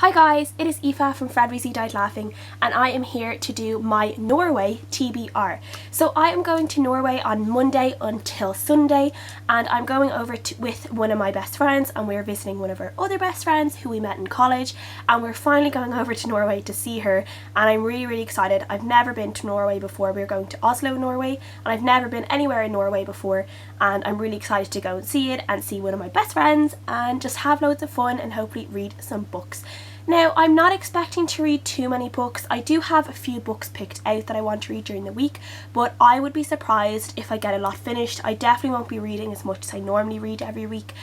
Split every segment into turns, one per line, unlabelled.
Hi guys, it is Aoife from Fred Weasley Died Laughing, and I am here to do my Norway TBR. So I am going to Norway on Monday until Sunday, and I'm going over with one of my best friends, and we're visiting one of our other best friends who we met in college, and we're finally going over to Norway to see her, and I'm really excited. I've never been to Norway before. We're going to Oslo, Norway, and I've never been anywhere in Norway before, and I'm really excited to go and see it and see one of my best friends and just have loads of fun and hopefully read some books. Now, I'm not expecting to read too many books. I do have a few books picked out that I want to read during the week, but I would be surprised if I get a lot finished. I definitely won't be reading as much as I normally read every week,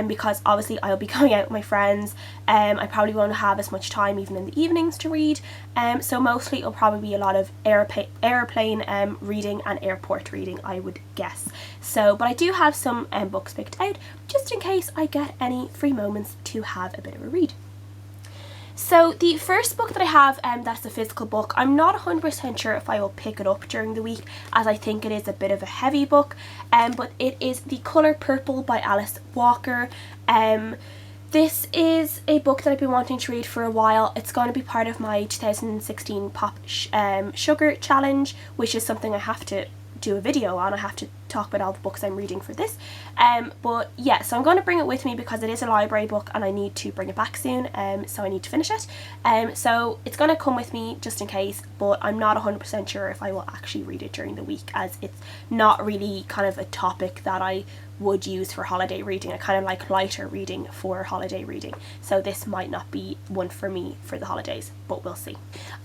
because obviously I'll be going out with my friends. I probably won't have as much time even in the evenings to read, so mostly it'll probably be a lot of airplane reading and airport reading, I would guess. So, but I do have some books picked out just in case I get any free moments to have a bit of a read. So the first book that I have, that's a physical book, I'm not 100% sure if I will pick it up during the week, as I think it is a bit of a heavy book, but it is The Colour Purple by Alice Walker. This is a book that I've been wanting to read for a while. It's going to be part of my 2016 Pop Sugar Challenge, which is something I have to do a video on. I have to talk about all the books I'm reading for this, but yeah, so I'm going to bring it with me because it is a library book and I need to bring it back soon, so I need to finish it, so it's going to come with me just in case, but I'm not 100% sure if I will actually read it during the week, as it's not really kind of a topic that I would use for holiday reading. I kind of like lighter reading for holiday reading, so this might not be one for me for the holidays, but we'll see.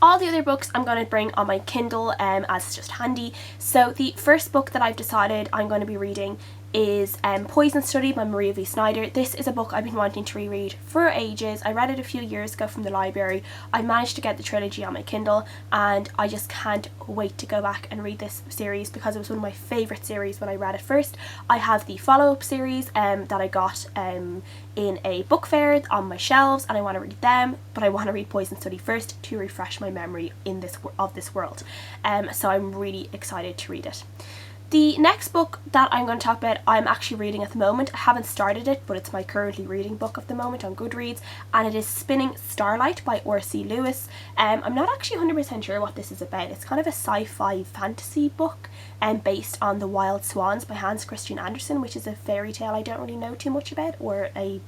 All the other books I'm going to bring on my Kindle, as it's just handy. So the first book that I've decided I'm going to be reading is Poison Study by V.Snyder. This is a book I've been wanting to reread for ages. I read it a few years ago from the library. I managed to get the trilogy on my Kindle, and I just can't wait to go back and read this series because it was one of my favourite series when I read it first. I have the follow-up series that I got in a book fair on my shelves, and I want to read them, but I want to read Poison Study first to refresh my memory of this world. So I'm really excited to read it. The next book that I'm going to talk about, I'm actually reading at the moment. I haven't started it, but it's my currently reading book of the moment on Goodreads, and it is Spinning Starlight by R.C. Lewis. I'm not actually 100% sure what this is about. It's kind of a sci-fi fantasy book based on The Wild Swans by Hans Christian Andersen, which is a fairy tale I don't really know too much about, or a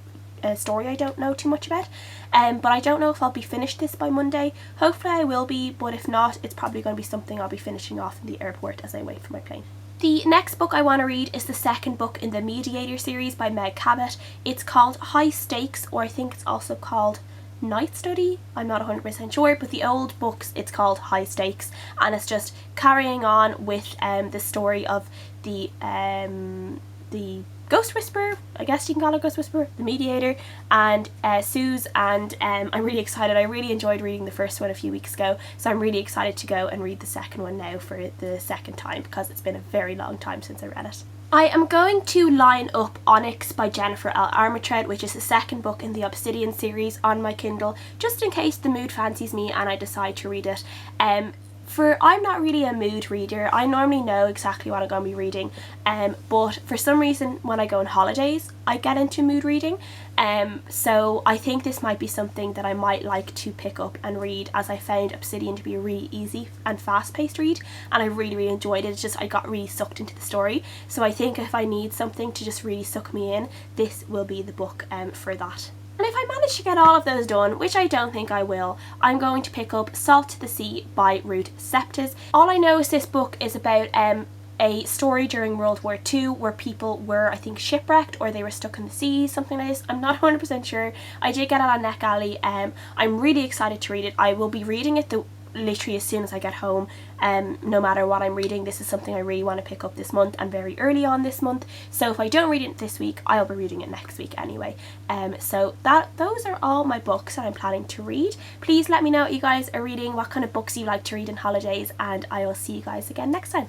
story I don't know too much about, but I don't know if I'll be finished this by Monday. Hopefully I will be, but if not, it's probably going to be something I'll be finishing off in the airport as I wait for my plane. The next book I want to read is the second book in the Mediator series by Meg Cabot. It's called High Stakes, or I think it's also called Night Study. I'm not 100% sure, but the old books it's called High Stakes, and it's just carrying on with the story of the Ghost Whisperer, I guess you can call it Ghost Whisperer, the Mediator, and Suze, and I'm really excited. I really enjoyed reading the first one a few weeks ago, so I'm really excited to go and read the second one now for the second time, because it's been a very long time since I read it. I am going to line up Onyx by Jennifer L. Armentrout, which is the second book in the Obsidian series, on my Kindle, just in case the mood fancies me and I decide to read it. I'm not really a mood reader. I normally know exactly what I'm going to be reading, but for some reason when I go on holidays I get into mood reading, so I think this might be something that I might like to pick up and read, as I found Obsidian to be a really easy and fast-paced read, and I really enjoyed it. It's just I got really sucked into the story, so I think if I need something to just really suck me in, this will be the book for that. And if I manage to get all of those done, which I don't think I will, I'm going to pick up Salt to the Sea by Ruth Septis. All I know is this book is about a story during World War II where people were, I think, shipwrecked, or they were stuck in the sea, something like this. I'm not 100% sure. I did get it on NetGalley. I'm really excited to read it. I will be reading it literally as soon as I get home, no matter what I'm reading. This is something I really want to pick up this month, and very early on this month, so if I don't read it this week, I'll be reading it next week anyway. So those are all my books that I'm planning to read. Please let me know what you guys are reading, what kind of books you like to read in holidays, and I will see you guys again next time.